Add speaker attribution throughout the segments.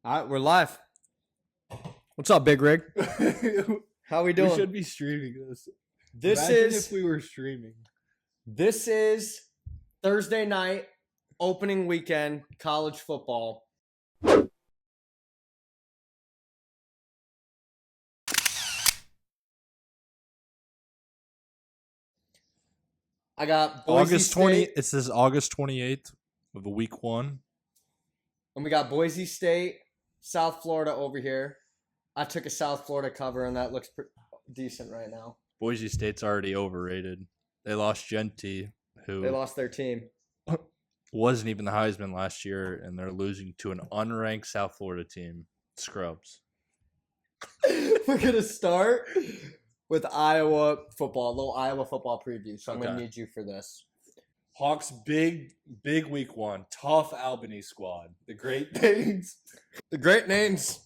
Speaker 1: All right, we're live. What's up, Big Rig? How we doing?
Speaker 2: We should be streaming this.
Speaker 1: This
Speaker 2: Imagine
Speaker 1: is
Speaker 2: if we were streaming.
Speaker 1: this is Thursday night, opening weekend, college football. I got Boise
Speaker 2: August 20.
Speaker 1: State,
Speaker 2: It says August 28th of week 1.
Speaker 1: and we got Boise State, South Florida over here. I took a South Florida cover, and that looks decent right now.
Speaker 2: Boise State's already overrated. They lost Genty, who
Speaker 1: They lost their team.
Speaker 2: wasn't even the Heisman last year, and they're losing to an unranked South Florida team. Scrubs.
Speaker 1: We're gonna start with Iowa football, a little Iowa football preview. So I'm gonna
Speaker 2: Okay.
Speaker 1: need you for this.
Speaker 2: Hawks big week 1. Tough Albany squad. The Great Danes.
Speaker 1: The Great Names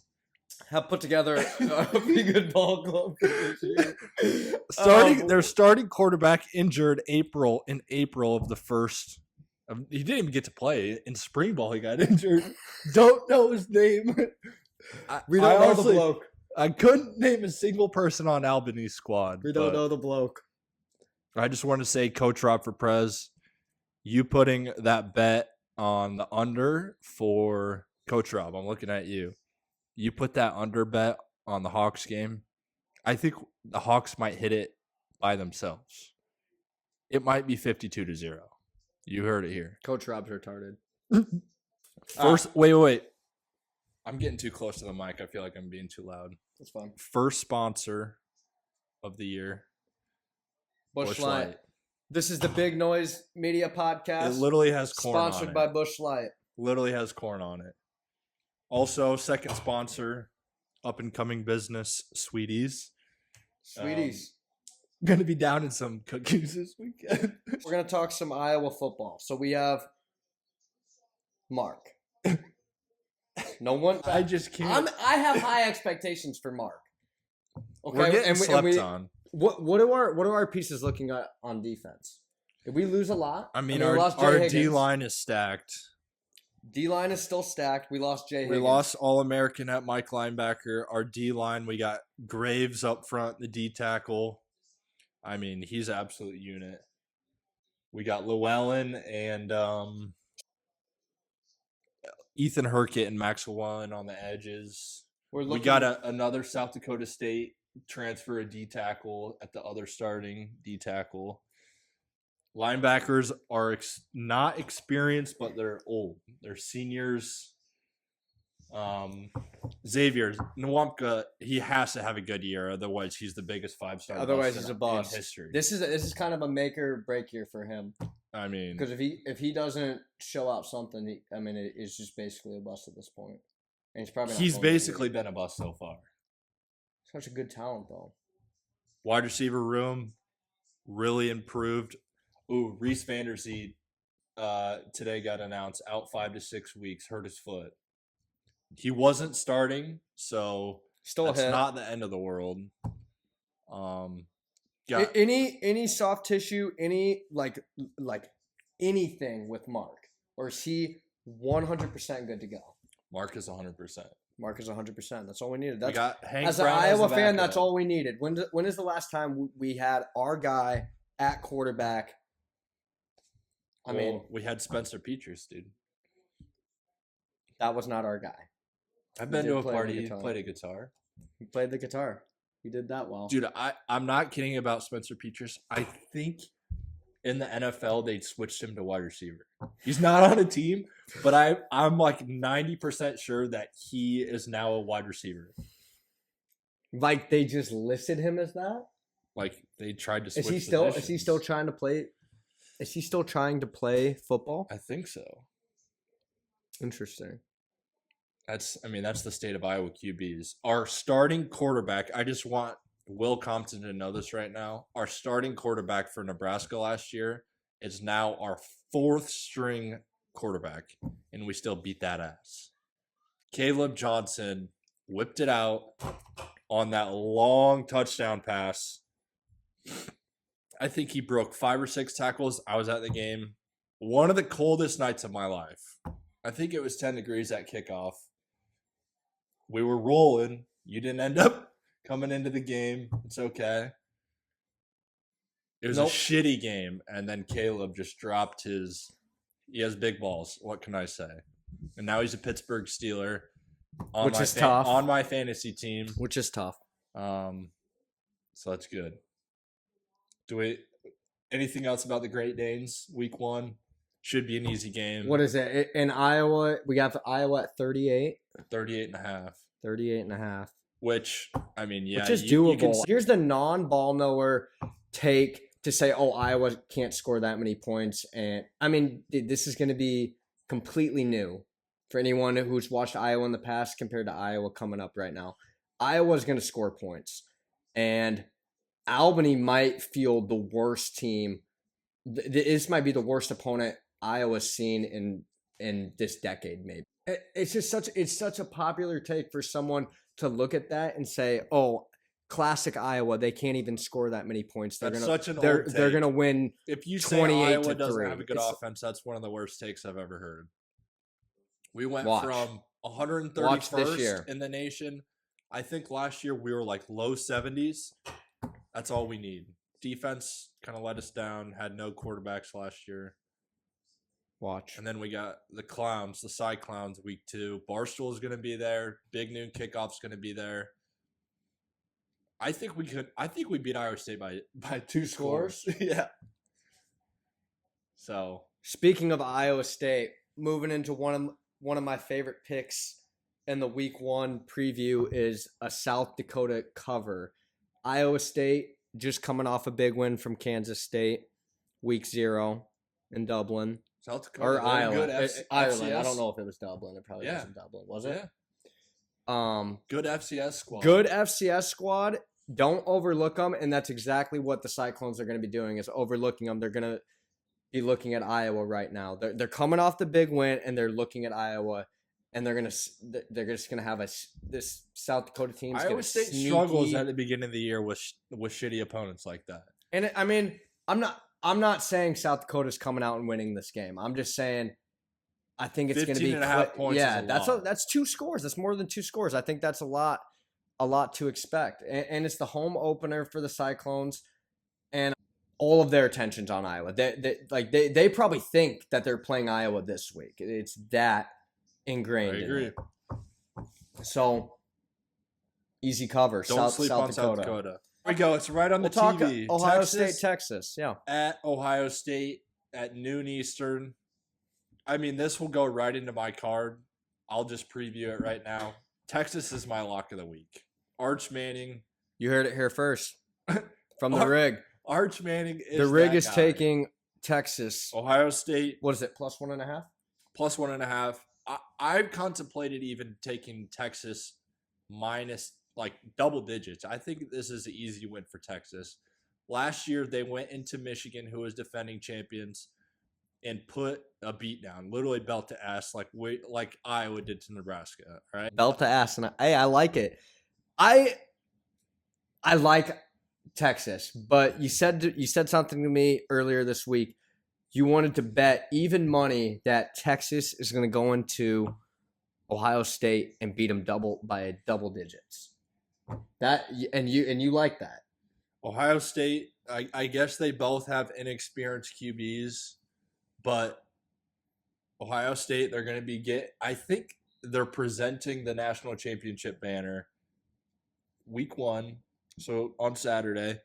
Speaker 1: have put together a pretty good ball club for this year.
Speaker 2: Their starting quarterback injured in April of the first. He didn't even get to play in spring ball. He got injured. Don't know his name.
Speaker 1: We don't know the bloke.
Speaker 2: I couldn't name a single person on Albany's squad.
Speaker 1: We don't know the bloke.
Speaker 2: I just want to say, Coach Rob for Prez, you putting that bet on the under for Coach Rob. I'm looking at you. You put that under bet on the Hawks game. I think the Hawks might hit it by themselves. It might be 52-0. You heard it here.
Speaker 1: Coach Rob's retarded.
Speaker 2: Wait. I'm getting too close to the mic. I feel like I'm being too loud.
Speaker 1: That's fine.
Speaker 2: First sponsor of the year.
Speaker 1: Busch Light. This is the Big Noise Media Podcast.
Speaker 2: It literally has corn on it.
Speaker 1: Sponsored by Busch Light.
Speaker 2: Literally has corn on it. Also, second sponsor, up and coming business, Sweeties.
Speaker 1: Sweeties.
Speaker 2: Going to be down in some cookies this weekend.
Speaker 1: We're going to talk some Iowa football. So we have Mark. No one.
Speaker 2: I just can't.
Speaker 1: I have high expectations for Mark. Okay,
Speaker 2: We're getting slept on.
Speaker 1: What are our pieces looking at on defense? Did we lose a lot?
Speaker 2: I mean,
Speaker 1: we
Speaker 2: our
Speaker 1: lost Jay
Speaker 2: D
Speaker 1: Higgins.
Speaker 2: line is stacked.
Speaker 1: D line is still stacked. We lost Jay Higgins.
Speaker 2: We lost All-American at Mike linebacker. Our D line, we got Graves up front, the D tackle. I mean, he's an absolute unit. We got Llewellyn and Ethan Herkett and Max Llewellyn on the edges. We got another South Dakota State transfer, a D tackle at the other starting D tackle. Linebackers are not experienced, but they're old. They're seniors. Xavier Nwamka, he has to have a good year, otherwise he's the biggest 5-star.
Speaker 1: Otherwise, he's a boss
Speaker 2: in history.
Speaker 1: This is kind of a make or break year for him.
Speaker 2: I mean,
Speaker 1: because if he doesn't show out something, it's just basically a bust at this point. And he's
Speaker 2: basically been a bust so far.
Speaker 1: Such a good talent, though.
Speaker 2: Wide receiver room really improved. Ooh, Reese Vanderzee today got announced out 5 to 6 weeks, hurt his foot. He wasn't starting, so
Speaker 1: Still
Speaker 2: that's not the end of the world.
Speaker 1: Any soft tissue, any like anything with Mark, or is he 100% good to go?
Speaker 2: Mark is 100%.
Speaker 1: Mark is 100%. That's all we needed.
Speaker 2: We got Hank
Speaker 1: as
Speaker 2: Brown
Speaker 1: an Iowa
Speaker 2: as
Speaker 1: fan, that's all we needed. When is the last time we had our guy at quarterback?
Speaker 2: We had Spencer Petras, dude.
Speaker 1: That was not our guy.
Speaker 2: I've been to a party. He played a guitar.
Speaker 1: He played the guitar. He did that well.
Speaker 2: Dude, I'm not kidding about Spencer Petras. I think in the NFL, they switched him to wide receiver. He's not on a team, but I'm like 90% sure that he is now a wide receiver.
Speaker 1: Like they just listed him as that?
Speaker 2: Like they tried to switch
Speaker 1: Is he still trying to play? Is he still trying to play football?
Speaker 2: I think so.
Speaker 1: Interesting.
Speaker 2: That's the state of Iowa QBs. Our starting quarterback, I just want Will Compton to know this right now. Our starting quarterback for Nebraska last year is now our 4th string quarterback, and we still beat that ass. Caleb Johnson whipped it out on that long touchdown pass. I think he broke 5 or 6 tackles. I was at the game. One of the coldest nights of my life. I think it was 10 degrees at kickoff. we were rolling. You didn't end up coming into the game. It's okay. It was a shitty game, and then Caleb just dropped his. He has big balls. What can I say? And now he's a Pittsburgh Steeler,
Speaker 1: which is tough
Speaker 2: on my fantasy team.
Speaker 1: Which is tough.
Speaker 2: So that's good. Do we? Anything else about the Great Danes? Week 1 should be an easy game.
Speaker 1: What is it in Iowa? We got Iowa at 38.
Speaker 2: 38.5.
Speaker 1: 38.5.
Speaker 2: Which, I mean, yeah.
Speaker 1: Which is doable. Here's the non-ball knower take to say, oh, Iowa can't score that many points. And, I mean, this is going to be completely new for anyone who's watched Iowa in the past compared to Iowa coming up right now. Iowa's going to score points. And Albany might field the worst team. This might be the worst opponent Iowa's seen in this decade, maybe. It's just such a popular take for someone to look at that and say, "Oh, classic Iowa, they can't even score that many points. They're gonna win."
Speaker 2: If you say Iowa doesn't have a good offense, that's one of the worst takes I've ever heard. We went from 131st in the nation. I think last year we were like low 70s. That's all we need. Defense kind of let us down. Had no quarterbacks last year.
Speaker 1: Watch.
Speaker 2: And then we got the clowns, the side clowns, week 2. Barstool's going to be there. Big noon kickoff's going to be there. I think we beat Iowa State by 2 scores. Yeah. So,
Speaker 1: speaking of Iowa State, moving into one of my favorite picks in the week 1 preview is a South Dakota cover. Iowa State just coming off a big win from Kansas State, week 0 in Dublin.
Speaker 2: South Dakota
Speaker 1: or Ireland.
Speaker 2: Ireland.
Speaker 1: I don't know if it was Dublin. It probably wasn't Dublin, was it?
Speaker 2: Yeah. Good FCS squad.
Speaker 1: Good FCS squad. Don't overlook them, and that's exactly what the Cyclones are going to be doing, is overlooking them. They're going to be looking at Iowa right now. They're coming off the big win, and they're looking at Iowa, and they're just going to have this South Dakota team.
Speaker 2: Iowa State struggles at the beginning of the year with shitty opponents like that.
Speaker 1: And I mean, I'm not saying South Dakota's coming out and winning this game. I'm just saying I think it's going to be
Speaker 2: 15.5 points.
Speaker 1: Yeah, that's 2 scores. That's more than 2 scores. I think that's a lot to expect. And it's the home opener for the Cyclones, and all of their attention's on Iowa. They probably think that they're playing Iowa this week. It's that ingrained.
Speaker 2: I agree.
Speaker 1: In it. So easy cover.
Speaker 2: Don't sleep on South Dakota. There we go. It's right on the TV.
Speaker 1: Ohio State, Texas. Yeah.
Speaker 2: At Ohio State at noon Eastern. I mean, this will go right into my card. I'll just preview it right now. Texas is my lock of the week. Arch Manning.
Speaker 1: You heard it here first from the rig.
Speaker 2: Arch Manning is
Speaker 1: the rig is taking Texas.
Speaker 2: Ohio State.
Speaker 1: What is it? Plus 1.5?
Speaker 2: Plus 1.5. I've contemplated even taking Texas minus like double digits. I think this is an easy win for Texas. Last year, they went into Michigan, who was defending champions, and put a beat down, literally belt to ass, like Iowa did to Nebraska. Right?
Speaker 1: Belt to ass, and I like it. I like Texas, but you said something to me earlier this week. You wanted to bet even money that Texas is going to go into Ohio State and beat them by double digits. That and you like that.
Speaker 2: Ohio State, I guess they both have inexperienced QBs, but Ohio State, they're going to be I think they're presenting the national championship banner week 1, so on Saturday.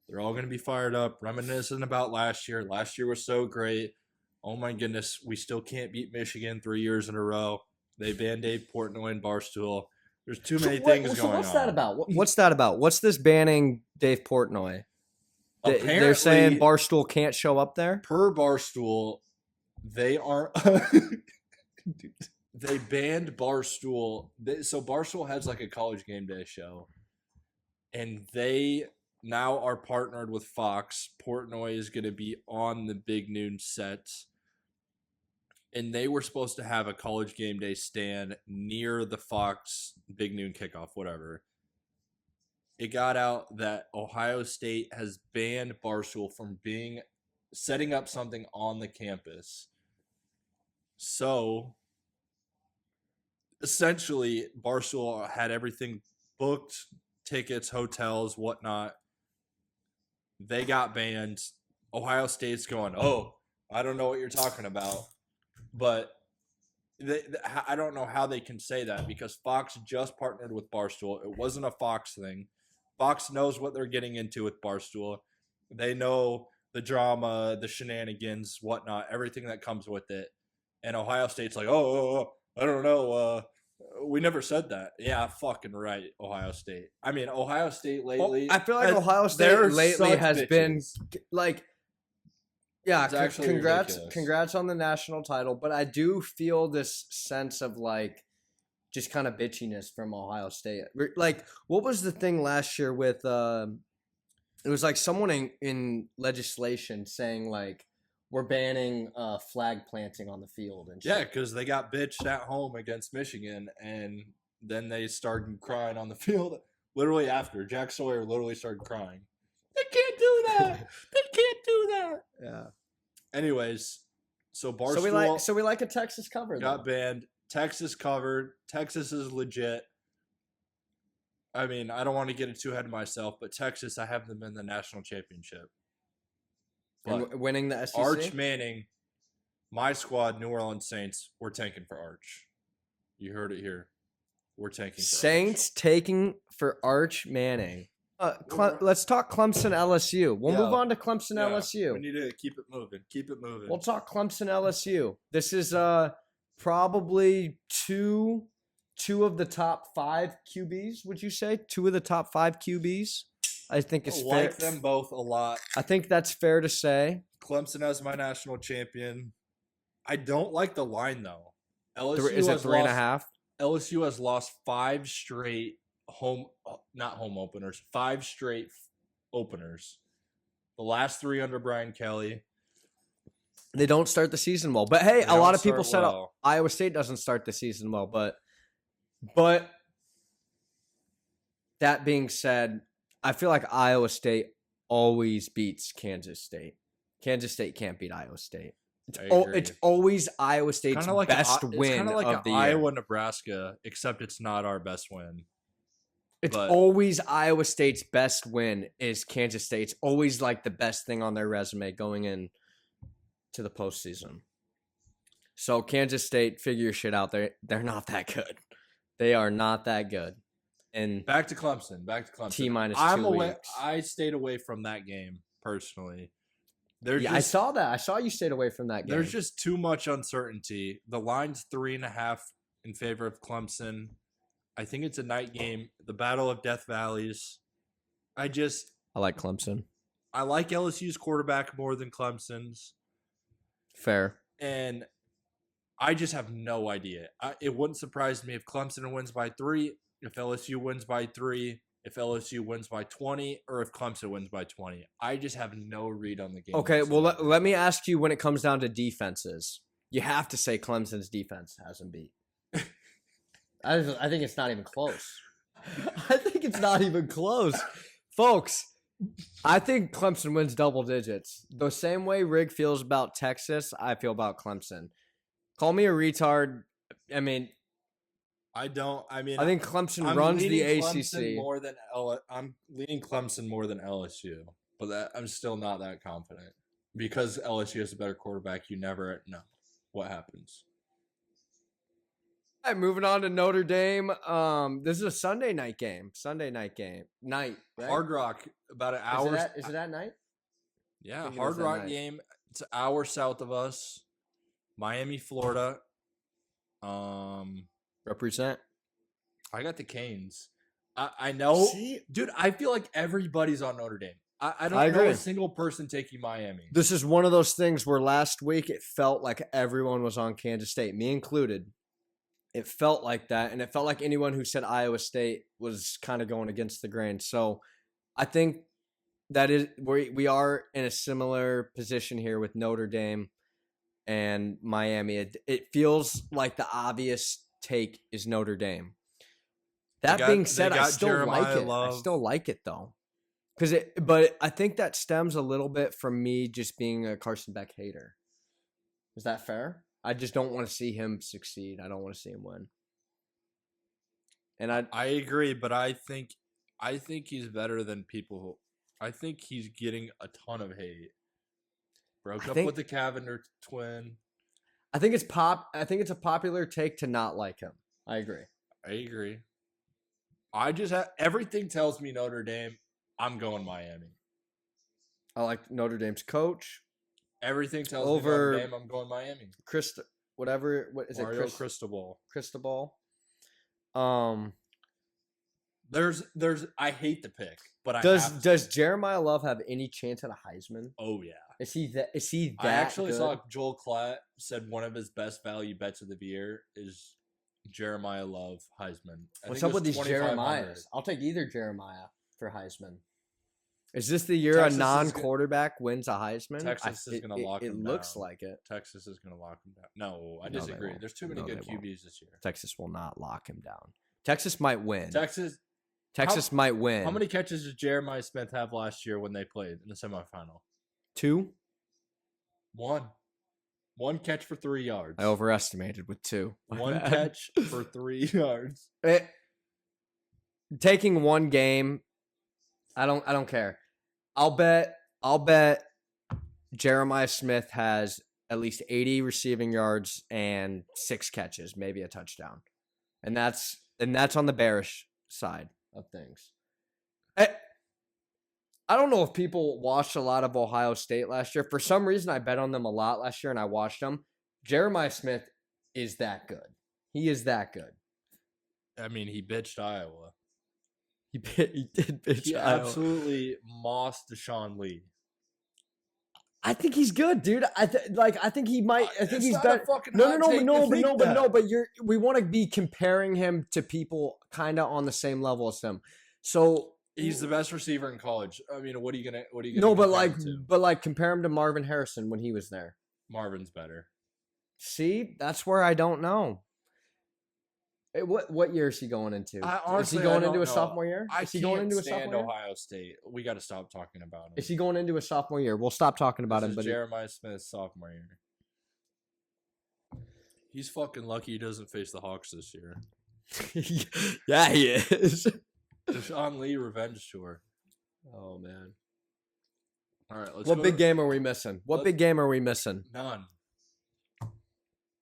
Speaker 2: They're all going to be fired up, reminiscing about last year. Last year was so great. Oh my goodness, we still can't beat Michigan 3 years in a row. They banned Dave Portnoy and Barstool. There's too many things going on.
Speaker 1: What's that about? What's that about? What's this banning Dave Portnoy?
Speaker 2: Apparently,
Speaker 1: they're saying Barstool can't show up there?
Speaker 2: Per Barstool, they aren't. They banned Barstool. So Barstool has like a college game day show. And they now are partnered with Fox. Portnoy is going to be on the Big Noon set. And they were supposed to have a college game day stand near the Fox Big Noon kickoff, whatever. It got out that Ohio State has banned Barstool from setting up something on the campus. So essentially Barstool had everything booked, tickets, hotels, whatnot. They got banned. Ohio State's going, oh, I don't know what you're talking about. But I don't know how they can say that because Fox just partnered with Barstool. It wasn't a Fox thing. Fox knows what they're getting into with Barstool. They know the drama, the shenanigans, whatnot, everything that comes with it. And Ohio State's like, oh, I don't know. We never said that. Yeah, fucking right, Ohio State. I mean, Ohio State lately.
Speaker 1: I feel like Ohio State lately has been like, yeah,
Speaker 2: It's actually
Speaker 1: congrats,
Speaker 2: ridiculous.
Speaker 1: congrats on the national title. But I do feel this sense of like just kind of bitchiness from Ohio State. Like, what was the thing last year with? It was like someone in legislation saying like we're banning flag planting on the field and shit.
Speaker 2: Yeah, because they got bitched at home against Michigan, and then they started crying on the field. Literally after Jack Sawyer literally started crying. They can't do that. They can't do that.
Speaker 1: Yeah.
Speaker 2: Anyways, so Barstool
Speaker 1: So we like a Texas cover.
Speaker 2: got banned. Texas covered. Texas is legit. I mean, I don't want to get it too ahead of myself, but Texas, I have them in the national championship.
Speaker 1: And
Speaker 2: But
Speaker 1: winning the SEC.
Speaker 2: Arch Manning, my squad, New Orleans Saints, we're tanking for Arch. You heard it here. We're tanking for
Speaker 1: Saints taking for Arch Manning. Let's talk Clemson LSU. We'll move on to Clemson LSU.
Speaker 2: We need to keep it moving. Keep it moving.
Speaker 1: We'll talk Clemson LSU. This is probably two of the top 5 QBs. Would you say 2 of the top 5 QBs? I think it's fair.
Speaker 2: Like them both a lot.
Speaker 1: I think that's fair to say.
Speaker 2: Clemson as my national champion. I don't like the line though. LSU
Speaker 1: Is it 3.5?
Speaker 2: LSU has lost 5 straight not home openers, 5 straight openers. The last 3 under Brian Kelly.
Speaker 1: They don't start the season well. But hey, a lot of people said Iowa State doesn't start the season well. But that being said, I feel like Iowa State always beats Kansas State. Kansas State can't beat Iowa State. It's always Iowa State's best win
Speaker 2: it's kind of like
Speaker 1: of the year.
Speaker 2: Iowa, Nebraska, except it's not our best win.
Speaker 1: It's always Iowa State's best win is Kansas State's always like the best thing on their resume going in to the postseason. So Kansas State, figure your shit out. They're not that good. They are not that good. And
Speaker 2: back to Clemson.
Speaker 1: T-minus 2 weeks.
Speaker 2: I stayed away from that game personally.
Speaker 1: I saw that. I saw you stayed away from that game.
Speaker 2: There's just too much uncertainty. The line's 3.5 in favor of Clemson. I think it's a night game. The Battle of Death Valleys. I
Speaker 1: like Clemson.
Speaker 2: I like LSU's quarterback more than Clemson's.
Speaker 1: Fair.
Speaker 2: And I just have no idea. It wouldn't surprise me if Clemson wins by 3, if LSU wins by 3, if LSU wins by 20, or if Clemson wins by 20. I just have no read on the game.
Speaker 1: Okay, well, let me ask you when it comes down to defenses. You have to say Clemson's defense hasn't beat. I think it's not even close. I think it's not even close. Folks, I think Clemson wins double digits. The same way Rig feels about Texas, I feel about Clemson. Call me a retard. I mean, I think Clemson runs the ACC.
Speaker 2: I'm leaning Clemson more than LSU, but I'm still not that confident. Because LSU has a better quarterback, you never know what happens.
Speaker 1: All right, moving on to Notre Dame. This is a Sunday night game. Right?
Speaker 2: Hard Rock, about an hour.
Speaker 1: Is it at night?
Speaker 2: Yeah, Hard Rock game. It's an hour south of us. Miami, Florida.
Speaker 1: Represent.
Speaker 2: I got the Canes. I know. Dude, I feel like everybody's on Notre Dame. I don't know a single person taking Miami.
Speaker 1: This is one of those things where last week it felt like everyone was on Kansas State, me included. It felt like that, and it felt like anyone who said Iowa State was kind of going against the grain. So I think that is we are in a similar position here with Notre Dame and Miami. It feels like the obvious take is Notre Dame. That being said, I still like it. I still like it though, but I think that stems a little bit from me just being a Carson Beck hater. Is that fair? I just don't want to see him succeed. I don't want to see him win. And
Speaker 2: I agree, but I think he's better than people. I think he's getting a ton of hate. Broke
Speaker 1: I
Speaker 2: up
Speaker 1: think
Speaker 2: with the Cavender twin.
Speaker 1: I think it's a popular take to not like him. I agree.
Speaker 2: I agree. Everything tells me Notre Dame. I'm going Miami.
Speaker 1: I like Notre Dame's coach
Speaker 2: Everything tells me Notre
Speaker 1: over
Speaker 2: Dame. I'm going Miami.
Speaker 1: What is
Speaker 2: Mario
Speaker 1: it?
Speaker 2: Cristobal.
Speaker 1: Cristobal.
Speaker 2: There's. I hate the pick, but
Speaker 1: does Jeremiah Love have any chance at a Heisman?
Speaker 2: Oh yeah.
Speaker 1: Is he that?
Speaker 2: I actually
Speaker 1: good?
Speaker 2: saw Joel Klatt said one of his best value bets of the year is Jeremiah Love Heisman.
Speaker 1: What's up with these Jeremiahs? I'll take either Jeremiah for Heisman. Is this the year
Speaker 2: Texas
Speaker 1: a non-quarterback wins a Heisman?
Speaker 2: Texas is going to lock him down.
Speaker 1: It looks like it.
Speaker 2: Texas is going to lock him down. No, I disagree. There's too many good QBs this year.
Speaker 1: Texas will not lock him down. Texas might win.
Speaker 2: Texas
Speaker 1: might win.
Speaker 2: How many catches did Jeremiah Smith have last year when they played in the semifinal?
Speaker 1: 2?
Speaker 2: 1. 1 catch for 3 yards.
Speaker 1: I overestimated with 2.
Speaker 2: One catch for 3 yards.
Speaker 1: Taking one game, I don't care. I'll bet Jeremiah Smith has at least 80 receiving yards and 6 catches, maybe a touchdown. And that's on the bearish side of things. I don't know if people watched a lot of Ohio State last year. For some reason, I bet on them a lot last year, and I watched them. Jeremiah Smith is that good. He is that good.
Speaker 2: I mean, he bitched Iowa.
Speaker 1: He did bitch
Speaker 2: He
Speaker 1: Iowa.
Speaker 2: absolutely mossed Deshaun Lee.
Speaker 1: I think he's good, dude. I think he might. I think he's better.
Speaker 2: No,
Speaker 1: but we want to be comparing him to people kind of on the same level as him. So
Speaker 2: he's the best receiver in college. I mean, what are you gonna?
Speaker 1: No, but compare him to Marvin Harrison when he was there.
Speaker 2: Marvin's better.
Speaker 1: See, that's where I don't know. What year is he going into? Is he going into a sophomore year?
Speaker 2: Is he going into a sophomore year? Ohio State. We got to stop talking about him.
Speaker 1: Is he going into a sophomore year? We'll stop talking about him.
Speaker 2: But Jeremiah Smith's sophomore year. He's fucking lucky he doesn't face the Hawks this year.
Speaker 1: Yeah, he is.
Speaker 2: Deshaun Lee revenge tour.
Speaker 1: Oh man.
Speaker 2: All right,
Speaker 1: What big game are we missing? None.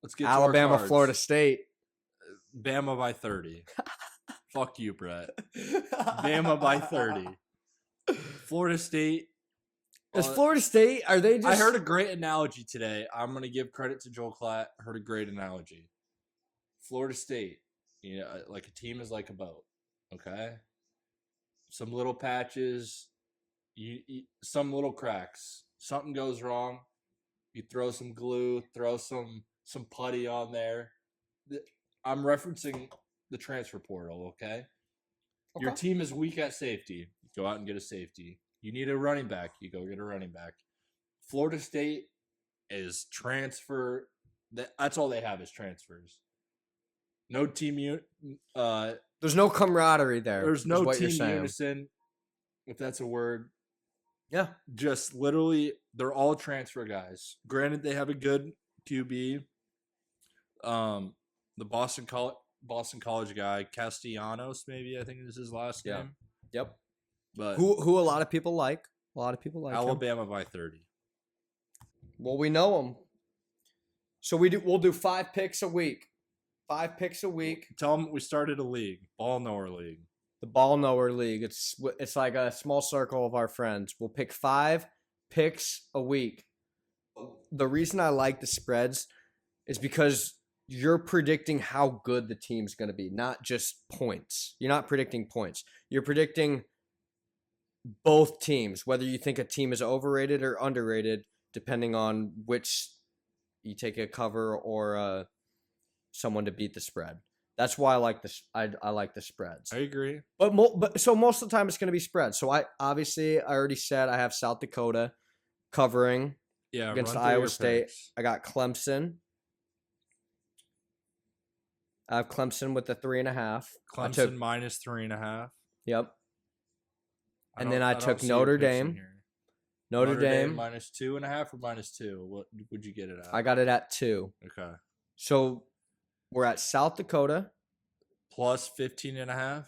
Speaker 2: Let's get
Speaker 1: Alabama, Florida State.
Speaker 2: Bama by 30. Fuck you, Brett. Bama by 30. Florida State.
Speaker 1: Is Florida State, are they just...
Speaker 2: I heard a great analogy today. I'm going to give credit to Joel Klatt. I heard a great analogy. Florida State, like a team is like a boat, okay? Some little patches, some little cracks. Something goes wrong. You throw some glue, throw some putty on there. I'm referencing the transfer portal, okay? Your team is weak at safety. Go out and get a safety. You need a running back. You go get a running back. Florida State is transfer. That's all they have is transfers. No team
Speaker 1: there's no camaraderie there.
Speaker 2: There's no team unison, if that's a word.
Speaker 1: Yeah.
Speaker 2: Just literally, they're all transfer guys. Granted, they have a good QB. The Boston College guy, Castellanos, maybe I think is his last name.
Speaker 1: Yep.
Speaker 2: But
Speaker 1: who a lot of people like.
Speaker 2: Alabama by 30.
Speaker 1: Well, we know him. So we'll do 5 picks a week. 5 picks a week.
Speaker 2: Tell them we started a league, Ball Knower League.
Speaker 1: The Ball Knower League. It's like a small circle of our friends. We'll pick 5 picks a week. The reason I like the spreads is because you're predicting how good the team's going to be, not just points. You're not predicting points. You're predicting both teams, whether you think a team is overrated or underrated, depending on which you take a cover or someone to beat the spread. That's why I like this. I like the spreads.
Speaker 2: I agree.
Speaker 1: But so most of the time it's going to be spreads. So I already said I have South Dakota covering against Iowa State.
Speaker 2: Picks.
Speaker 1: I got Clemson. I have Clemson with the 3.5.
Speaker 2: Clemson minus 3.5.
Speaker 1: Yep. And then I took Notre Dame. Notre Dame
Speaker 2: minus 2.5 or minus 2. What would you get it at?
Speaker 1: I got it at 2.
Speaker 2: Okay.
Speaker 1: So we're at South Dakota.
Speaker 2: plus 15.5.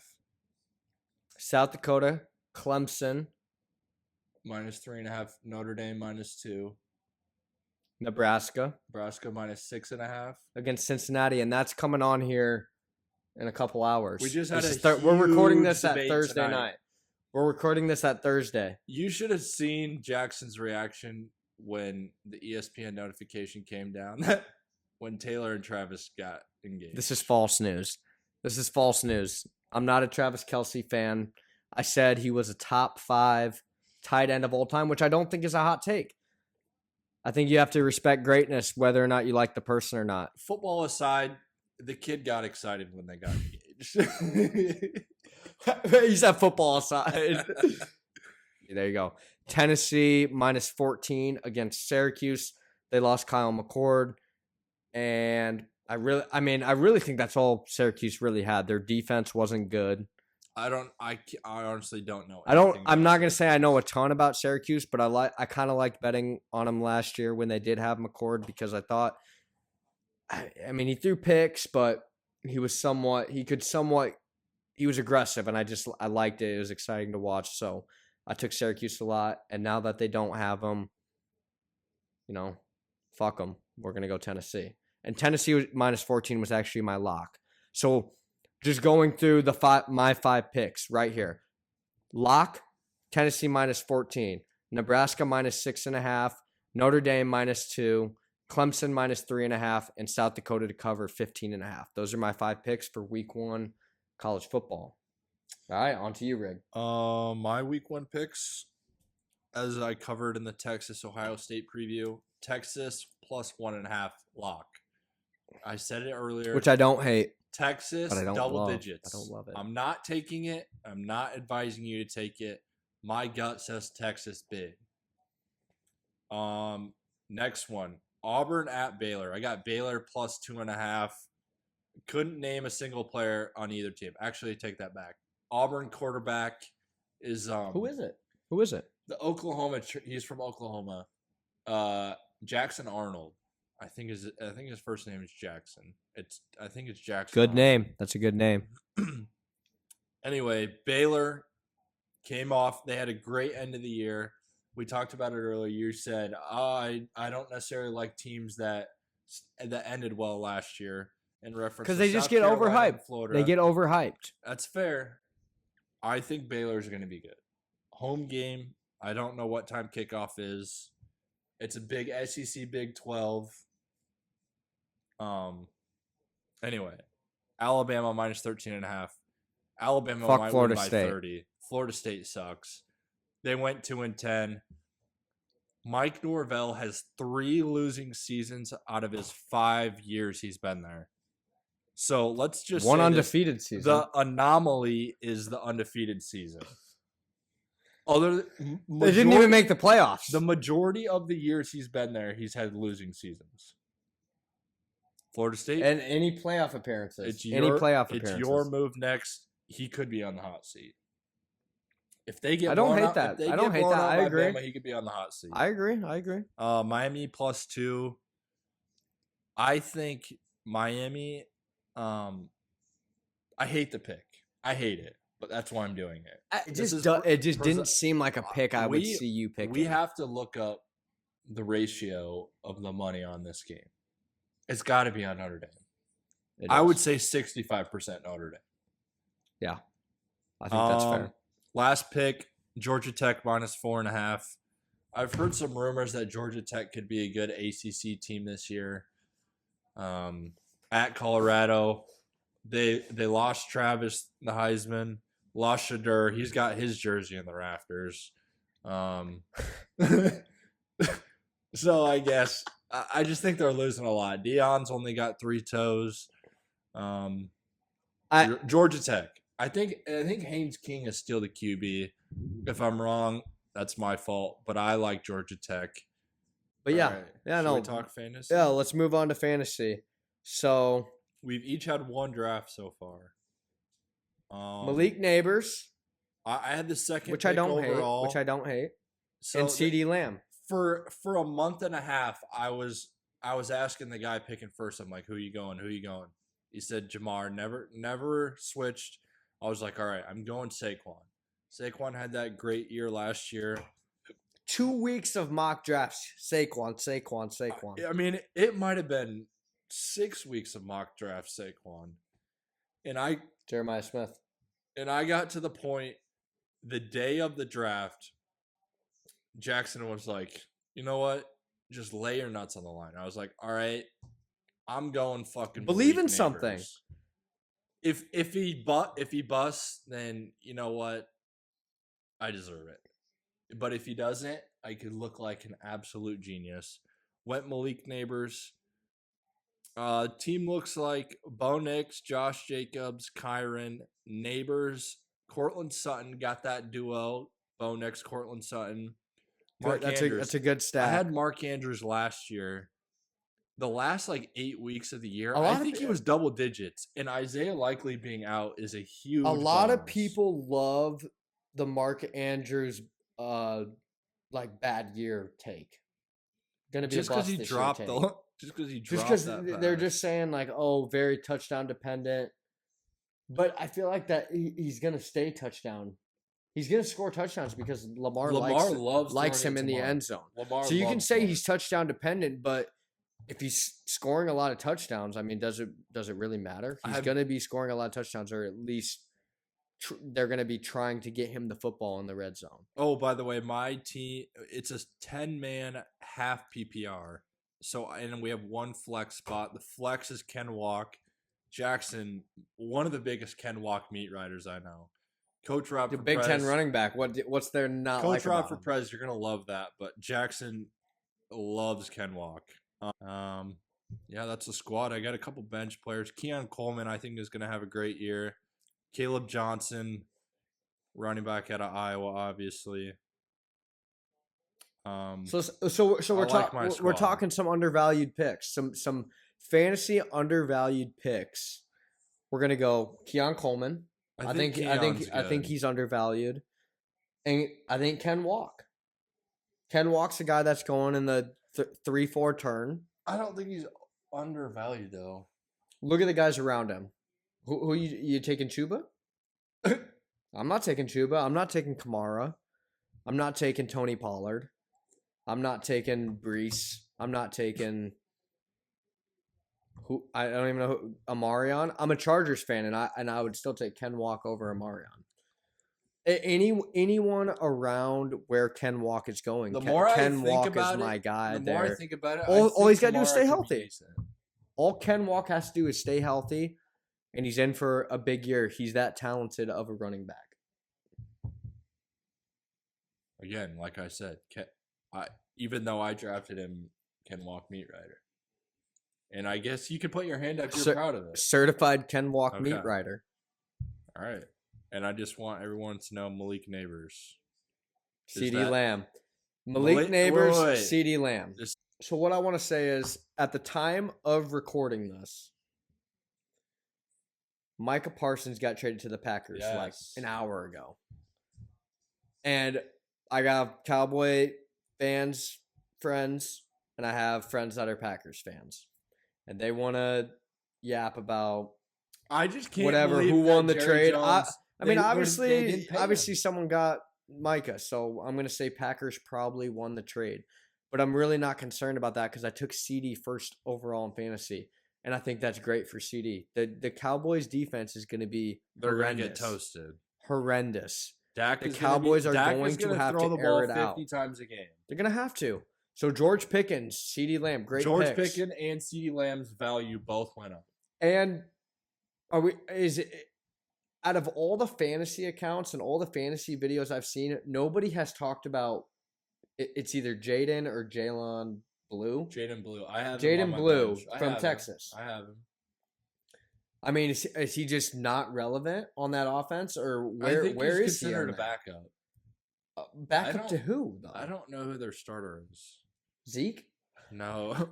Speaker 1: South Dakota, Clemson,
Speaker 2: Minus 3.5. Notre Dame minus 2.
Speaker 1: Nebraska
Speaker 2: Nebraska minus 6.5.
Speaker 1: against Cincinnati, and that's coming on here in a couple hours.
Speaker 2: We just had
Speaker 1: we're recording
Speaker 2: huge
Speaker 1: this at
Speaker 2: debate
Speaker 1: Thursday
Speaker 2: tonight.
Speaker 1: night. We're recording this at Thursday.
Speaker 2: You should have seen Jackson's reaction when the ESPN notification came down when Taylor and Travis got engaged.
Speaker 1: This is false news. This is false news. I'm not a Travis Kelce fan. I said he was a top 5 tight end of all time, which I don't think is a hot take. I think you have to respect greatness whether or not you like the person or not.
Speaker 2: Football aside, the kid got excited when they got engaged.
Speaker 1: He said football aside. There you go. Tennessee minus 14 against Syracuse. They lost Kyle McCord. And I really think that's all Syracuse really had. Their defense wasn't good.
Speaker 2: I honestly don't know.
Speaker 1: I'm not going to say I know a ton about Syracuse, but I kind of liked betting on them last year when they did have McCord because I thought, he threw picks, but he was aggressive, and I liked it. It was exciting to watch. So I took Syracuse a lot, and now that they don't have them, fuck them. We're going to go Tennessee. And Tennessee minus 14 was actually my lock. So just going through my 5 picks right here. Lock, Tennessee minus 14. Nebraska minus 6.5. Notre Dame minus 2. Clemson minus 3.5. And South Dakota to cover 15.5. Those are my 5 picks for week 1 college football. All right, on to you, Rig.
Speaker 2: My week 1 picks, as I covered in the Texas-Ohio State preview, Texas plus 1.5 lock. I said it earlier.
Speaker 1: Which I don't hate.
Speaker 2: Texas, double digits.
Speaker 1: I don't love it.
Speaker 2: I'm not taking it. I'm not advising you to take it. My gut says Texas big. Next one, Auburn at Baylor. I got Baylor plus 2.5. Couldn't name a single player on either team. Actually, take that back. Auburn quarterback is
Speaker 1: Who is it?
Speaker 2: The Oklahoma. He's from Oklahoma. Jackson Arnold. I think his first name is Jackson. I think it's Jackson.
Speaker 1: Good
Speaker 2: Arnold.
Speaker 1: name. That's a good name.
Speaker 2: Anyway, Baylor came off. They had a great end of the year. We talked about it earlier. You said, I don't necessarily like teams that ended well last year in reference
Speaker 1: because
Speaker 2: to
Speaker 1: they just
Speaker 2: South
Speaker 1: get
Speaker 2: Carolina and
Speaker 1: overhyped.
Speaker 2: Florida.
Speaker 1: They get overhyped.
Speaker 2: That's fair. I think Baylor's going to be good. Home game. I don't know what time kickoff is. It's a big SEC Big 12. Anyway, Alabama minus 13.5. Alabama
Speaker 1: Fuck
Speaker 2: might
Speaker 1: Florida
Speaker 2: win by
Speaker 1: State.
Speaker 2: 30. Florida State sucks. They went 2-10. Mike Norvell has 3 losing seasons out of his 5 years he's been there. So let's just
Speaker 1: one
Speaker 2: say
Speaker 1: undefeated season.
Speaker 2: The anomaly is the undefeated season.
Speaker 1: They didn't even make the playoffs.
Speaker 2: The majority of the years he's been there, he's had losing seasons. Florida State
Speaker 1: and any playoff appearances.
Speaker 2: It's your move next. He could be on the hot seat. If they get,
Speaker 1: I don't hate that. I don't hate that. I agree.
Speaker 2: Bama, he could be on the hot seat.
Speaker 1: I agree.
Speaker 2: Miami plus 2. I think Miami. I hate the pick. I hate it, but that's why I'm doing it.
Speaker 1: It just didn't seem like a pick I would see you picking.
Speaker 2: We have to look up the ratio of the money on this game. It's got to be on Notre Dame. I would say 65% Notre Dame.
Speaker 1: Yeah, I think that's fair.
Speaker 2: Last pick, Georgia Tech minus 4.5. I've heard some rumors that Georgia Tech could be a good ACC team this year. At Colorado, they lost Travis, the Heisman, lost Shadur. He's got his jersey in the rafters. So I guess I just think they're losing a lot. Deion's only got 3 toes. Georgia Tech. I think Haynes King is still the QB. If I'm wrong, that's my fault. But I like Georgia Tech.
Speaker 1: But yeah,
Speaker 2: right.
Speaker 1: Should
Speaker 2: we talk fantasy?
Speaker 1: Yeah, let's move on to fantasy. So
Speaker 2: we've each had 1 draft so far.
Speaker 1: Malik Neighbors.
Speaker 2: I had the second,
Speaker 1: which I don't
Speaker 2: overall.
Speaker 1: hate. So and CeeDee Lamb.
Speaker 2: For a month and a half, I was asking the guy picking first. I'm like, who you going? He said Jamar never switched. I was like, all right, I'm going Saquon. Saquon had that great year last year.
Speaker 1: 2 weeks of mock drafts. Saquon.
Speaker 2: I mean, it might have been 6 weeks of mock draft Saquon, and
Speaker 1: Jeremiah Smith.
Speaker 2: I got to the point the day of the draft. Jackson was like, you know what? Just lay your nuts on the line. I was like, all right, I'm going fucking
Speaker 1: Believe in
Speaker 2: Malik
Speaker 1: something.
Speaker 2: Neighbors. If he busts, then you know what? I deserve it. But if he doesn't, I could look like an absolute genius. Went Malik Neighbors. Team looks like Bo Nix, Josh Jacobs, Kyron, Neighbors, Cortland Sutton got that duo. Bo Nix, Cortland Sutton. Mark Andrews.
Speaker 1: That's a good stat.
Speaker 2: I had Mark Andrews last year. The last 8 weeks of the year,
Speaker 1: I
Speaker 2: think he was double digits. And Isaiah Likely being out is a huge.
Speaker 1: A lot of
Speaker 2: bonus.
Speaker 1: people love the Mark Andrews bad year take. Gonna be
Speaker 2: just because he dropped
Speaker 1: they're just saying very touchdown dependent. But I feel like that he's gonna stay touchdown. He's gonna score touchdowns because Lamar likes him in the end zone. So you can say he's touchdown dependent, but if he's scoring a lot of touchdowns, I mean, does it really matter? He's gonna be scoring a lot of touchdowns, or at least they're gonna be trying to get him the football in the red zone.
Speaker 2: Oh, by the way, my team, it's a 10-man half PPR. So, and we have one flex spot. The flex is Ken Walk. Jackson, one of the biggest Ken Walk meat riders I know. Coach Rob
Speaker 1: the Big Ten running back. What's there not
Speaker 2: Coach
Speaker 1: like
Speaker 2: Rob
Speaker 1: about
Speaker 2: for
Speaker 1: him?
Speaker 2: Prez, you're gonna love that. But Jackson loves Ken Walk. Yeah, that's the squad. I got a couple bench players. Keon Coleman, I think, is gonna have a great year. Caleb Johnson, running back out of Iowa, obviously.
Speaker 1: So we're talking some undervalued picks, some fantasy undervalued picks. We're gonna go Keon Coleman. I think he's undervalued, and I think Ken Walk. Ken Walk's a guy that's going in the 3-4 turn.
Speaker 2: I don't think he's undervalued though.
Speaker 1: Look at the guys around him. Who you taking Chuba? I'm not taking Chuba. I'm not taking Kamara. I'm not taking Tony Pollard. I'm not taking Brees. I'm not taking I don't even know Amarion. I'm a Chargers fan, and I would still take Ken Walk over Amarion. Anyone around where Ken Walk is going, Ken Walk is my guy.
Speaker 2: The more I think about it,
Speaker 1: all he's got to do is stay healthy. All Ken Walk has to do is stay healthy, and he's in for a big year. He's that talented of a running back.
Speaker 2: Again, like I said, even though I drafted him, Ken Walk meat rider. And I guess you can put your hand up. You're proud of it.
Speaker 1: Certified Ken Walk meat rider.
Speaker 2: All right. And I just want everyone to know Malik Neighbors.
Speaker 1: CeeDee Lamb. Malik Neighbors, CeeDee Lamb. So what I want to say is, at the time of recording this, Micah Parsons got traded to the Packers an hour ago. And I got Cowboy fans, friends, and I have friends that are Packers fans. And they want to yap about
Speaker 2: I just can't
Speaker 1: who won the
Speaker 2: Jerry
Speaker 1: trade.
Speaker 2: Jones,
Speaker 1: I mean, obviously someone got Micah, so I'm going to say Packers probably won the trade. But I'm really not concerned about that because I took CD first overall in fantasy, and I think that's great for CD. The Cowboys' defense is going to be
Speaker 2: they're going to get toasted.
Speaker 1: Horrendous.
Speaker 2: The
Speaker 1: Cowboys are going to have to air it out
Speaker 2: 50 times a game.
Speaker 1: They're going to have to. So George Pickens, CeeDee Lamb, great
Speaker 2: George
Speaker 1: picks.
Speaker 2: Pickens and CeeDee Lamb's value both went up.
Speaker 1: And out of all the fantasy accounts and all the fantasy videos I've seen, nobody has talked about it's either Jaden or Jalen Blue.
Speaker 2: Jaden Blue. I have
Speaker 1: Jaden Blue from Texas.
Speaker 2: I have him.
Speaker 1: I mean, is he just not relevant on that offense, or where is he?
Speaker 2: Considered a backup.
Speaker 1: Backup to who, though?
Speaker 2: I don't know who their starter is.
Speaker 1: Zeke?
Speaker 2: No.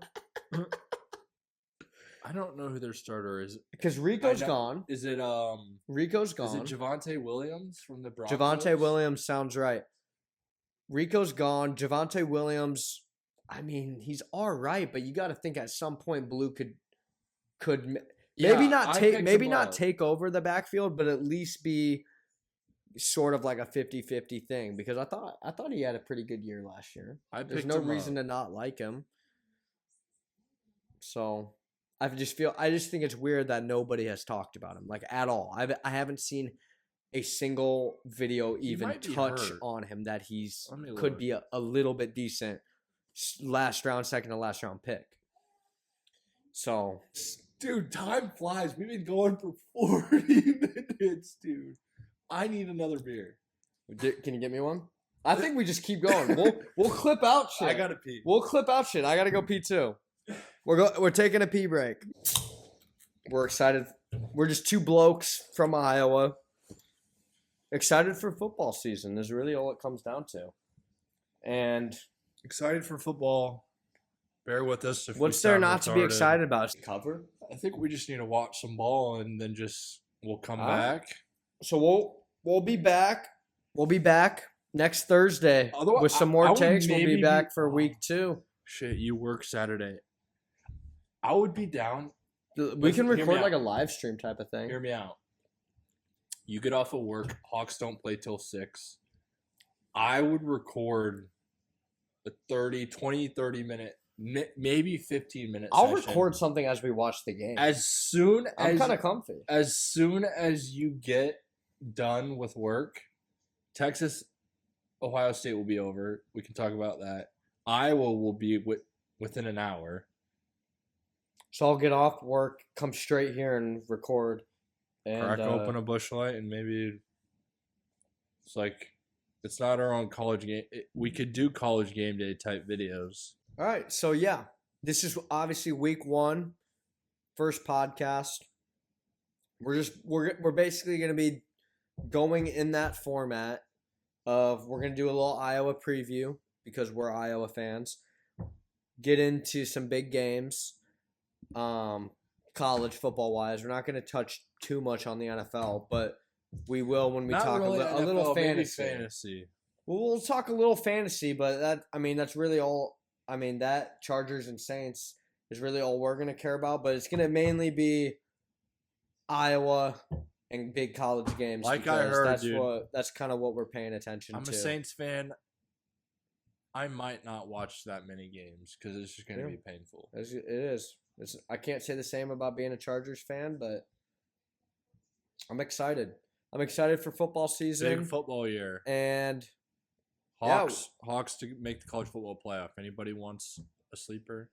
Speaker 2: I don't know who their starter is.
Speaker 1: Because Rico's gone.
Speaker 2: Is it
Speaker 1: Rico's gone.
Speaker 2: Is it Javonte Williams from the Broncos?
Speaker 1: Javonte Williams sounds right. Rico's gone. Javonte Williams, I mean, he's all right, but you got to think at some point Blue could Maybe
Speaker 2: Yeah,
Speaker 1: not
Speaker 2: I
Speaker 1: take
Speaker 2: picked
Speaker 1: maybe
Speaker 2: him
Speaker 1: not
Speaker 2: up.
Speaker 1: take over the backfield, but at least be sort of like a 50-50 thing because I thought he had a pretty good year last year.
Speaker 2: I
Speaker 1: There's
Speaker 2: picked
Speaker 1: no
Speaker 2: him
Speaker 1: reason
Speaker 2: up.
Speaker 1: to not like him. So I just think it's weird that nobody has talked about him like at all. I haven't seen a single video
Speaker 2: He
Speaker 1: even
Speaker 2: might be
Speaker 1: touch
Speaker 2: hurt.
Speaker 1: on him that he's
Speaker 2: Let me
Speaker 1: could
Speaker 2: look.
Speaker 1: be a little bit decent last round, second to last round pick. So
Speaker 2: Dude, time flies. We've been going for 40 minutes, dude. I need another beer.
Speaker 1: can you get me one? I think we just keep going. We'll clip out shit.
Speaker 2: I gotta pee.
Speaker 1: We'll clip out shit. I gotta go pee too. We're taking a pee break. We're excited. We're just two blokes from Iowa. Excited for football season is really all it comes down to. And
Speaker 2: Excited for football. Bear with us if
Speaker 1: what's
Speaker 2: we
Speaker 1: there
Speaker 2: sound
Speaker 1: not to be
Speaker 2: retarded.
Speaker 1: excited about? Cover.
Speaker 2: I think we just need to watch some ball and then we'll come
Speaker 1: All right.
Speaker 2: back.
Speaker 1: So we'll be back. We'll be back next Thursday
Speaker 2: Otherwise,
Speaker 1: with some
Speaker 2: I
Speaker 1: more
Speaker 2: would
Speaker 1: takes. We'll
Speaker 2: maybe
Speaker 1: be back
Speaker 2: be-
Speaker 1: for week 2.
Speaker 2: Shit, you work Saturday. I would be down.
Speaker 1: We
Speaker 2: Listen,
Speaker 1: can
Speaker 2: hear
Speaker 1: record
Speaker 2: me
Speaker 1: like a
Speaker 2: out.
Speaker 1: live stream type of thing.
Speaker 2: Hear me out. You get off of work. Hawks don't play till 6. I would record a 30 minute, maybe 15-minute
Speaker 1: I'll
Speaker 2: session.
Speaker 1: record something as we watch the game.
Speaker 2: As soon
Speaker 1: I'm
Speaker 2: as
Speaker 1: kind of comfy.
Speaker 2: as soon as you get done with work, Texas, Ohio State will be over. We can talk about that. Iowa will be within an hour.
Speaker 1: So I'll get off work, come straight here and record. And
Speaker 2: Crack open a Busch Light and maybe it's like it's not our own college game. We could do college game day type videos.
Speaker 1: all right. So yeah, this is obviously week 1, first podcast. We're basically gonna be going in that format of we're gonna do a little Iowa preview because we're Iowa fans. Get into some big games, college football wise. We're not gonna touch too much on the NFL, but we will when we
Speaker 2: Not
Speaker 1: talk
Speaker 2: really
Speaker 1: a little
Speaker 2: NFL, maybe
Speaker 1: fantasy.
Speaker 2: fantasy.
Speaker 1: Well, we'll talk a little fantasy, but that's really all. I mean, that Chargers and Saints is really all we're gonna care about. But it's gonna mainly be Iowa and big college games.
Speaker 2: Like I
Speaker 1: because
Speaker 2: heard, dude.
Speaker 1: that's kind of what we're paying attention
Speaker 2: I'm
Speaker 1: to.
Speaker 2: a Saints fan. I might not watch that many games because it's just going to
Speaker 1: Yeah.
Speaker 2: be painful.
Speaker 1: It is. I can't say the same about being a Chargers fan, but I'm excited. I'm excited for football season.
Speaker 2: Big football year.
Speaker 1: And
Speaker 2: Hawks to make the college football playoff. Anybody wants a sleeper?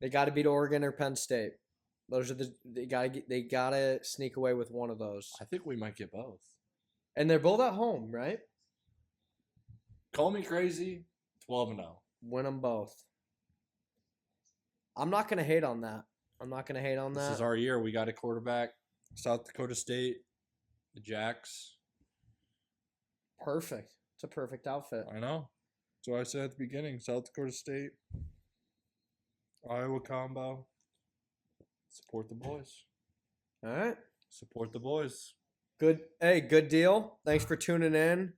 Speaker 1: they got to beat Oregon or Penn State. Those are they gotta sneak away with one of those.
Speaker 2: I think we might get both.
Speaker 1: And they're both at home, right?
Speaker 2: Call me crazy. 12-0.
Speaker 1: Win them both. I'm not gonna hate on that.
Speaker 2: This is our year. We got a quarterback. South Dakota State, the Jacks.
Speaker 1: Perfect. It's a perfect outfit.
Speaker 2: I know. That's what I said at the beginning. South Dakota State, Iowa combo. Support the boys.
Speaker 1: All right.
Speaker 2: Support the boys.
Speaker 1: Good. Hey, good deal. Thanks for tuning in,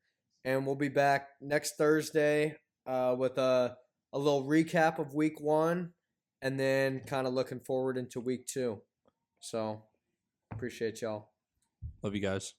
Speaker 1: and we'll be back next Thursday with a little recap of week 1, and then kind of looking forward into week 2. So, appreciate y'all.
Speaker 2: Love you guys.